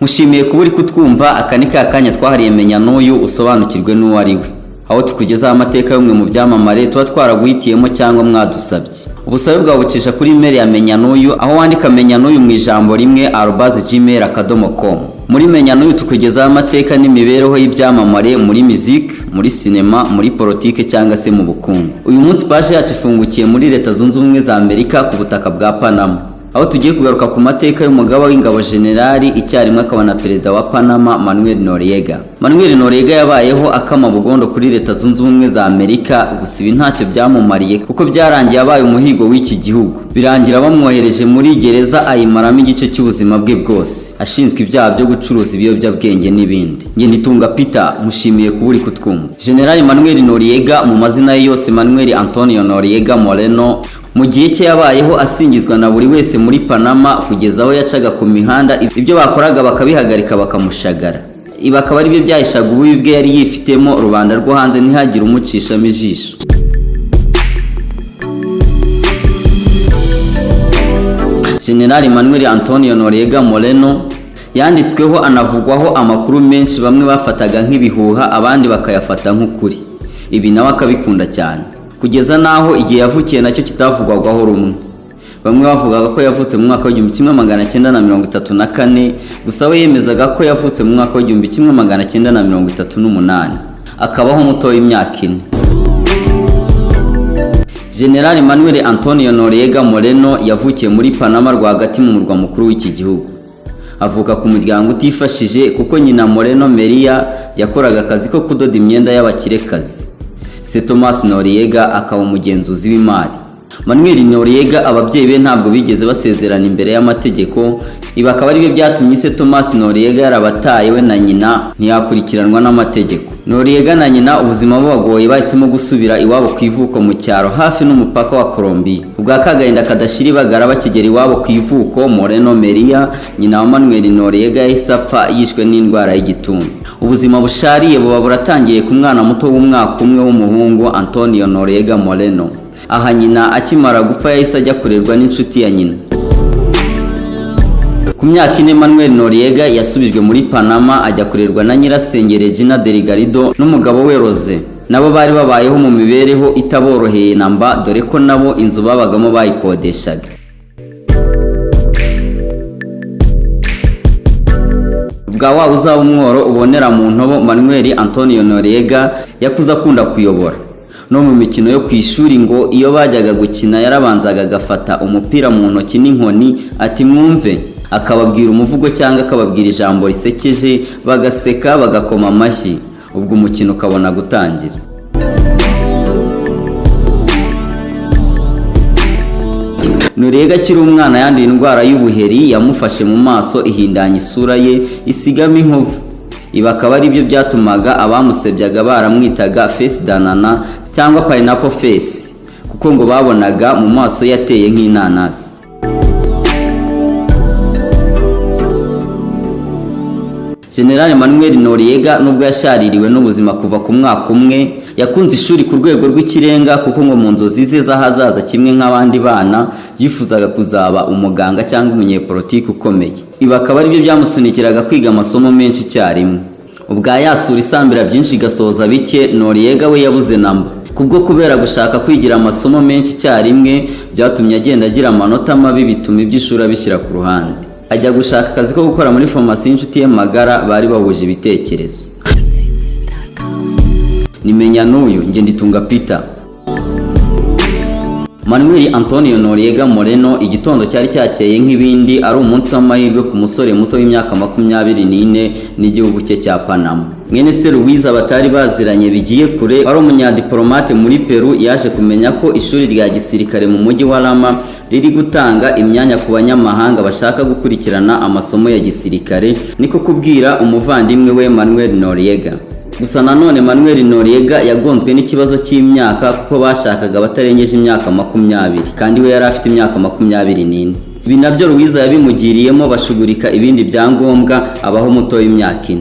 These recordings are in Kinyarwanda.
Mushimiye kuba uri kutwumva. Aka ni ka kanya twahariye menya n'uyu usobanukirwe n'uwo ari we, aho tukugezaho amateka y'umwe mu byamamare tuba twaraguhitiyemo cyangwa mwadusabye. Ubusabe bwawe bucisha kuri email ya menya n'uyu, aho wandika menya n'uyu mu ijambo rimwe @gmail.com. Muri menya n'uyu tukugezaho amateka n'imibereho y'ibyamamare muri music, muri sinema, muri politike cyangwa se mu bukungu. Uyu munsi page yacu ifungukiye muri Leta Zunze Ubumwe za Amerika ku butaka bwa Panama, aho tugiye kugaruka ku mateka y'umugaba w'ingabo generali icyarimwe akaba na perezida wa Panama Manuel Noriega. Manuel Noriega yabayeho akama bugondo kuri Leta Zunze Ubumwe za Amerika, gusa ibi ntacyo byamumariye kuko byarangiye abaye umuhigo w'iki gihugu. Birangira bamwohereje muri gereza ayimaramo igice cy'ubuzima bwe bwose, ashinzwe ibyaha byo gucuruza ibiyobyabwenge n'ibindi. Nge nditunga Peter, mushimiye kuba uri kutwumva. General Manuel Noriega, mu mazina ye yose Manuel Antonio Noriega Moreno, mu gihe cye yabayeho asingizwa na buri wese muri Panama kugeza aho yacaga ku mihanda ibyo bakoraga bakabihagarika bakamushagara. Ibi akaba ari byo byahishaga ububi bwe yari yifitemo, rubanda rwo hanze ntihagire umucishamo ijisho. General Manuel Antonio Noriega Moreno yanditsweho anavugwaho amakuru menshi, bamwe bafataga nk'ibihuha abandi bakayafata nk'ukuri. Ibi nawe akabikunda cyane, kugeza naho igihe yavukiye nacyo kitavugwagaho rumwe. Bamwe bavugaga ko yavutse mu mwaka w'1934, gusa we yemezaga ko yavutse mu mwaka w'1938, akabaho muto w'imyaka 4. General Manuel Antonio Noriega Moreno yavukiye muri Panama rwagati mu murwa mukuru w'iki gihugu. Avuka ku muryango utifashije kuko nyina Moreno Maria yakoraga akazi ko kudoda imyenda y'abakirekazi. Se Thomas Noriega akaba umugenzuzi w'imari. Manuel Noriega ababyeyi be ntabwo bigeze basezerana imbere y'amategeko, ibi akaba ari byo byatumye se Thomas Noriega yarabataye we na nyina ntiyakurikiranwa n'amategeko. Noriega na nyina ubuzima bubagoye, bahisemo gusubira iwabo ku ivuko mu cyaro hafi n'umupaka wa Colombia. Ubwa kagahinda kadashira bagara bakigera iwabo ku ivuko, Moreno Maria nyina wa Manuel Noriega yahise apfa yishwe n'indwara y'igituntu. Ubuzima bushariye buba buratangiye ku mwana muto w'umwaka umwe w'umuhungu Antonio Noriega Moreno. Aha nyina akimara gupfa yahise ajya kurerwa n'inshuti ya nyina. Ku myaka 4 Manuel Noriega yasubijwe muri Panama ajya kurerwa na nyirasenge Regina Delgado n'umugabo we Rose. Nabo bari babayeho mu mibereho itaboroheye namba, dore ko nabo inzu babagamo bayikodeshaga. Bwa uzaba umworo ubonera mu ntobo, Manuel Antonio Noriega yakuza akunda kuyobora. No mu mikino yo kwishuri ngo iyo bajyaga gukina yarabanzaga agafata umupira mu ntoki n'inkoni ati mwumve, akababwira umuvugo cyangwa akababwira ijambo risekeje, bagaseka bagakoma amashyi, ubwo umukino ukabona gutangira. Noriega akiri umwana yanduye indwara y'ubuheri, yamufashe mu maso ihindanya isura ye isigamo inkovu. Ibi akaba ari byo byatumaga abamusebyaga baramwitaga face danana cyangwa pineapple face, kuko ngo babonaga mu maso yateye nk'inanasi. General Manuel Noriega nubwo yashaririwe n'ubuzima kuva ku mwaka umwe, yakunze ishuri ku rwego rw'ikirenga kuko ngo mu nzozi ze z'ahazaza kimwe nk'abandi bana yifuzaga kuzaba umuganga cyangwa umunyepolitiki ukomeye. Ibi akaba ari byo byamusunikiraga kwiga amasomo menshi icyarimwe. Ubwa yasura isambira byinshi gasoza bike, Noriega we yabuze namba. Kubwo kubera gushaka kwigira amasomo menshi icyarimwe byatumye agenda agira amanota mabi, bituma iby'ishuri abishyira ku ruhande. Ajya gushaka akazi ko gukora muri farumasi y'inshuti ye magara, bari bahuje ibitekerezo. Nimenya n'uyu, nge nditunga Peter. Manuel Antonio Noriega Moreno igitondo cyari cyakeye nk'ibindi, ari umunsi w'amahirwe ku musore muto w'imyaka 24 n'igihugu cye cya Panama. Mwene se Luiza batari baziranye bigiye kure, ari umunyadiplomate muri Peru, yaje kumenya ko ishuri rya gisirikare mu mujyi wa Lama riri gutanga imyanya ku banyamahanga bashaka gukurikirana amasomo ya gisirikare, niko kubwira umuvandimwe we Manuel Noriega. Gusa nanone Manuel Noriega yagonzwe n'ikibazo cy'imyaka kuko bashakaga batarengeje imyaka 20 kandi we yari afite imyaka 24. Ibi nabyo Luiza yabimugiriyemo, bashugurika ibindi byangombwa, abaho muto w'imyaka 4.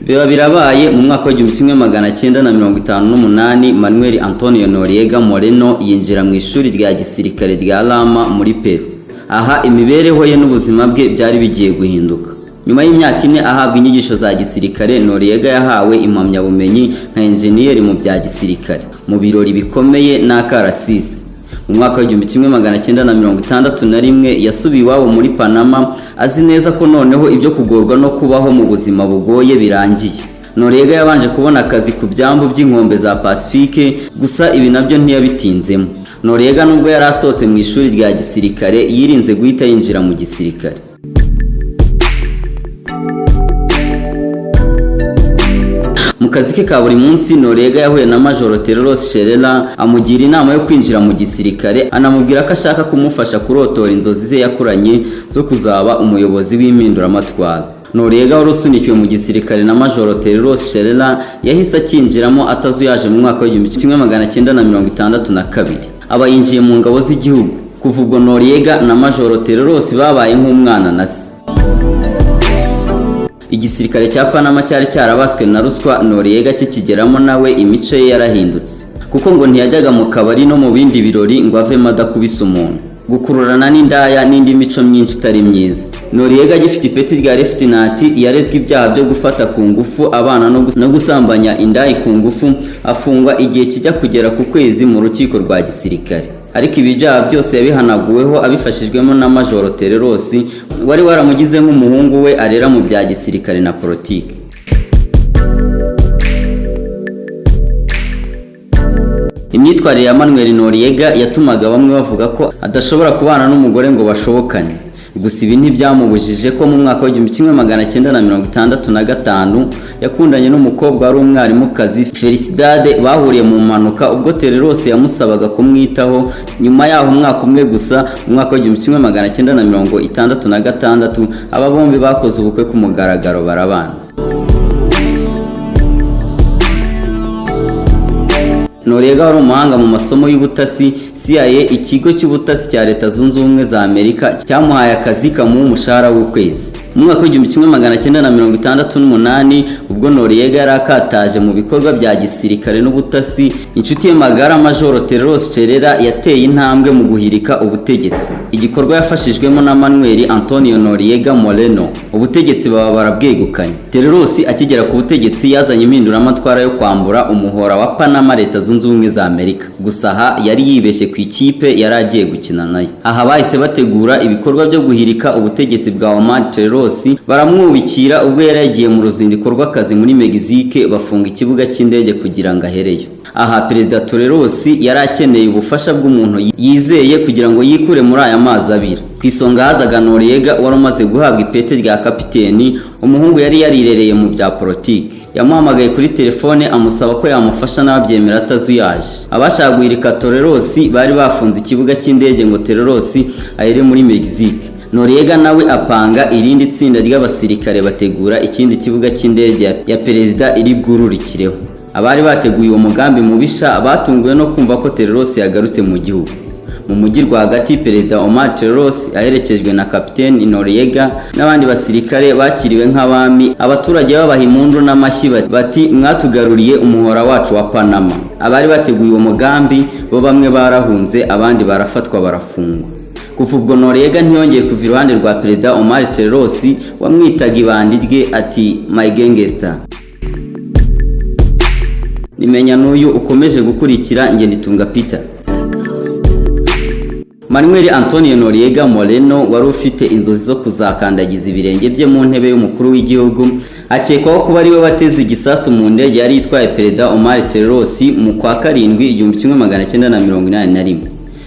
Biba birabaye mu mwaka wa 1958 Manuel Antonio Noriega Moreno yinjira mu ishuri rya gisirikare rya Lama muri Peru. Aha imibereho ye n'ubuzima bwe byari bigiye guhinduka. Nyuma y'imyaka 4 ahabwa inyigisho za gisirikare, Noriega yahawe impamyabumenyi nka engineer mu bya gisirikare mu birori bikomeye n'akarasisi. Mu mwaka wa 1961 yasubiye iwabo muri Panama, azi neza ko noneho ibyo kugorwa no kubaho mu buzima bugoye birangiye. Noriega yabanje kubona akazi ku byambu by'inkombe za Pacifique, gusa ibi nabyo ntiyabitinzemo. Noriega nubwo yari asohotse mu ishuri rya gisirikare, yirinze guhita yinjira mu gisirikare. Mu kazi ke ka buri munsi, Noriega yahuye na Major Teros Sherela, amugira inama yo kwinjira mu gisirikare, anamubwira ko ashaka kumufasha kurotora inzozi ze yakuranye zo kuzaba umuyobozi w'impinduramatwara. Noriega wari usunikiwe mu gisirikare na Major Teros Sherela yahise akinjiramo atazuyaje mu mwaka wa 1962. Aba yinjiye mu ngabo z'igihugu. Kuva ubwo Noriega na Major Teros babaye nk'umwana na se. Igisirikare cya Panama cyari cyarabaswe na ruswa, Noriega kikigeramo nawe imico ye yarahindutse, kuko ngo ntiyajyaga mu kabari no mu bindi birori ngo avemo adakubise umuntu, gukururana n'indaya n'indi mico myinshi itari myiza. Noriega gifite ipeti rya lieutenant yarezwe ibyaha byo gufata ku ngufu abana no gusambanya indaya ku ngufu, afungwa igihe kijya kugera ku kwezi mu rukiko rwa gisirikare. Ariko ibi byaha byose yabihanaguweho abifashijwemo na Major Teros wari waramugize nk'umuhungu we arera mu bya gisirikare na politiki. Imyitwarire ya Manuel Noriega yatumaga bamwe bavuga ko adashobora kubana n'umugore ngo bashobokane. Gusa ibi ntibyamubujije ko mu mwaka wa 1965 yakundanye n'umukobwa wari umwarimukazi Felicidade, bahuriye mu mpanuka ubwo Teros yamusabaga kumwitaho. Nyuma yaho umwaka umwe gusa, mu mwaka wa 1966, aba bombi bakoze ubukwe ku mugaragaro barabana. Noriega wari umuhanga mu masomo y'ubutasi. CIA, ikigo cy'ubutasi cya Leta Zunze Ubumwe za Amerika, cyamuhaye akazi kamuha umushahara w'ukwezi. Mu mwaka wa 1968, ubwo Noriega yari akataje mu bikorwa bya gisirikare n'ubutasi, inshuti ye magara Major Teros Sherela yateye intambwe mu guhirika ubutegetsi, igikorwa yafashijwemo na Manuel Antonio Noriega Umwe. Ubutegetsi baba barabwegukanye. Teros akigera ku butegetsi yazanye impinduramatwara yo kwambura umuhora wa Panama Leta Zunze Ubumwe za Amerika. Gusa aha yari yibeshye ku ikipe yari agiye gukina nayo. Aha bahise bategura ibikorwa byo guhirika ubutegetsi bwa Manuel Teros, baramwubikira ubwo yari yagiye mu ruzinduko rw'akazi muri Mexique, bafunga ikibuga cy'indege kugira ngo ahereyo. Aha perezida Teros yari akeneye ubufasha bw'umuntu yizeye kugira ngo yikure muri aya mazi abira. Ku isonga hazaga Noriega wari umaze guhabwa ipeti rya kapiteni, umuhungu yari yarirereye mu bya politiki. Yamuhamagaye kuri telefone amusaba ko yamufasha n'ababyemera atazuyaje. Abashaka guhirika Teros bari bafunze ikibuga cy'indege ngo Teros ahere muri Mexique. Noriega nawe apanga irindi tsinda ry'abasirikare bategura ikindi kibuga cy'indege ya perezida iri bwururikireho. Abari bateguye uwo mugambi mubisha batunguwe no kumva ko Teros yagarutse mu gihugu. Mu mujyi rwagati, perezida Teros aherekejwe na kapiteni Noriega n'abandi basirikare bakiriwe nk'abami. Abaturage babaha impundu n'amashyi bati mwatugaruriye umuhora wacu wa Panama. Abari bateguye uwo mugambi bo bamwe barahunze, abandi barafatwa barafungwa. Kuva ubwo Noriega ntiyongeye kuva iruhande rwa perezida Teros wamwitaga ibandi rye ati my gangster. Nimenya n'uyu ukomeje gukurikira nge nditunga Peter. Manuel Antonio Noriega Umwe wari ufite inzozi zo kuzakandagiza ibirenge bye mu ntebe y'umukuru w'igihugu, akekwaho kuba ari we wateze igisasu mu ndege yari itwaye perezida Teros mu kwa 7 1981,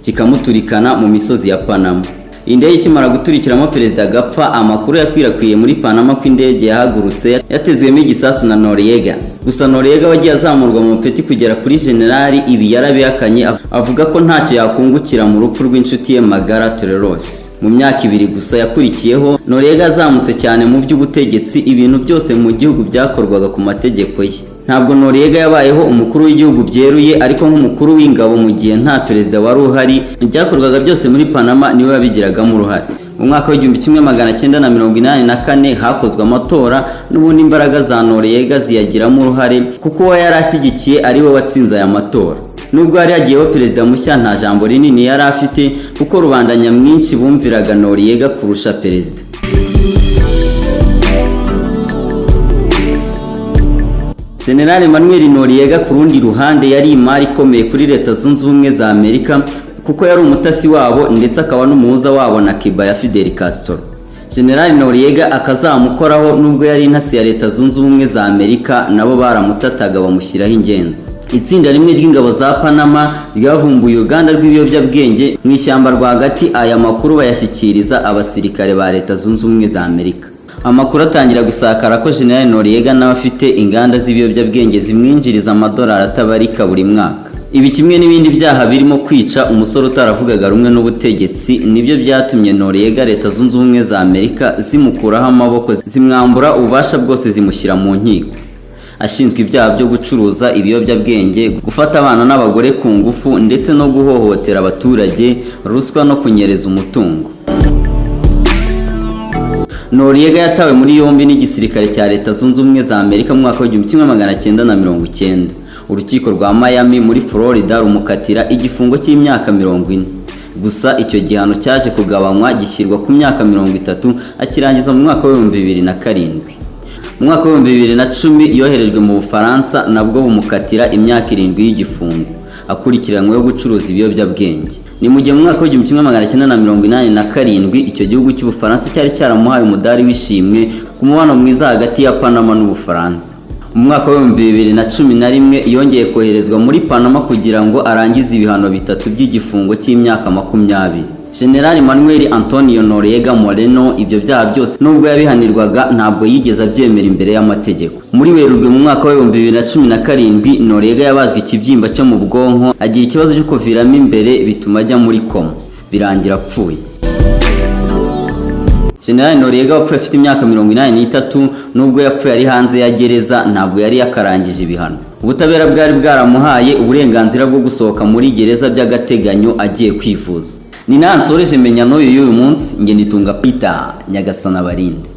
kikamuturikana mu misozi ya Panama. Indege ikimara guturikiramo perezida gapfa, amakuru yakwirakwiye muri Panama ko indege yahagurutse yatezwemo igisasu na Noriega. Gusa Noriega wagiye azamurwa mu peti kugera kuri generali, ibi yarabihakanye, avuga ko ntacyo yakungukira mu rupfu rw'inshuti ye magara Teros. Mu myaka 2 gusa yakurikiyeho, Noriega azamutse cyane mu by'ubutegetsi, ibintu byose mu gihugu byakorwaga ku mategeko ye. Ntabwo Noriega yabayeho umukuru w'igihugu byeruye, ariko nk'umukuru w'ingabo mu gihe nta perezida wari uhari, ibyakorwaga byose muri Panama niwe yabigiragamo uruhare. Mu mwaka wa 1984 hakozwe amatora, n'ubundi imbaraga za Noriega ziyagiramo uruhare kuko we yarashyigikiye ari we watsinze aya matora. nubwo hari hagiyeho perezida mushya nta jambo rinini yari afite kuko rubanda nyamwinshi bumviraga Noriega kurusha perezida. General Manuel Noriega ku rundi ruhande yari imari ikomeye kuri Leta Zunze Ubumwe za Amerika kuko yari umutasi wabo ndetse akaba n'umuhuza wabo na Cuba ya Fidel Castro. General Noriega akazamukoraho nubwo yari intasi ya Leta Zunze Ubumwe za Amerika nabo baramutataga bamushyiraho ingenzi. Itsinda rimwe ry'ingabo za Panama ryavumbuye uruganda rw'ibiyobyabwenge mu ishyamba rwagati. Aya makuru bayashyikiriza abasirikare ba Leta Zunze Ubumwe za Amerika. Amakuru atangira gusakara ko General Noriega nawe afite inganda z'ibiyobyabwenge zimwinjiriza amadolari atabarika buri mwaka. Ibi kimwe n'ibindi byaha birimo kwica umusore utaravugaga rumwe n'ubutegetsi nibyo byatumye Noriega Leta Zunze Ubumwe za Amerika zimukuraho amaboko, zimwambura ububasha bwose, zimushyira mu nkiko. Ashinzwe ibyaha byo gucuruza ibiyobyabwenge, gufata abana n'abagore ku ngufu ndetse no guhohotera abaturage, ruswa no kunyereza umutungo. Noriega yatawe muri yombi n'igisirikare cya Leta Zunze Ubumwe za Amerika mu mwaka wa 1990. Urukiko rwa Miami muri Florida rumukatira igifungo cy'imyaka 40. Gusa icyo gihano cyaje kugabanywa gishyirwa ku myaka 30 akirangiza mu mwaka wa 2007. Mu mwaka wa 2010 yoherejwe mu Bufaransa nabwo bumukatira imyaka 7 y'igifungo akurikiranyweho gucuruza ibiyobyabwenge. Ni mu gihe mu mwaka wa 1987 icyo gihugu cy'Ubufaransa cyari cyaramuhaye umudari w'ishimwe ku mubano mwiza hagati ya Panama n'Ubufaransa. Mu mwaka wa 2011 yongeye koherezwa muri Panama kugira ngo arangize ibihano bitatu by'igifungo cy'imyaka 20. General Manuel Antonio Noriega Umwe ibyo byaha byose nubwo yabihanirwaga ntabwo yigeze abyemera imbere y'amategeko. Muri Werurwe mu mwaka wa 2017 Noriega yabazwe ikibyimba cyo mu bwonko, agira ikibazo cyo kuviramo imbere bituma ajya muri koma, birangira apfuye. General Noriega wapfuye afite imyaka 83 nubwo yapfuye ari hanze ya gereza, ntabwo yari yakarangije ibihano. Ubutabera bwari bwaramuhaye uburenganzira bwo gusohoka muri gereza by'agateganyo agiye kwivuza. Ni nansoreje menya n'uyu munsi, nge nitunga Peter Nyagasana barinde.